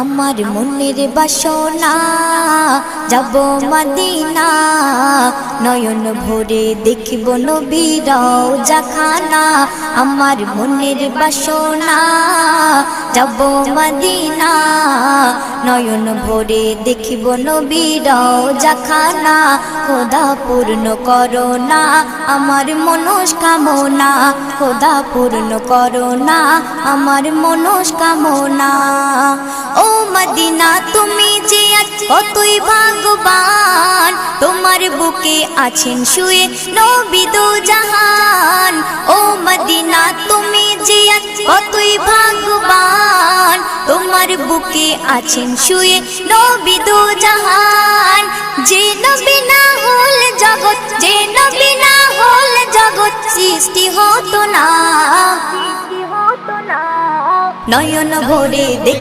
আমার মনের বাসনা যাব মদিনা, নয়ন ভরে দেখিব নবীর রওজাখানা। আমার মনের বাসনা যাব মদিনা, নয়ন ভরে দেখিব নবীর রওজাখানা। খোদা পূর্ণ করো না আমার মনস্কামনা, খোদা পূর্ণ করো না আমার মনস্কামনা। ও মদিনা তুমি যে কতই ভাগ্যবান, তোমার বুকে আছেন শুয়ে নবী দো জাহান। ও মদিনা তুমি যে কতই ভাগ্যবান, তোমার বুকে আছেন শুয়ে নবী দো জাহান। যে নবী না হল জগৎ, যে নবী না হল জগৎ সৃষ্টি হতো না। নয়ন ভরে দেখ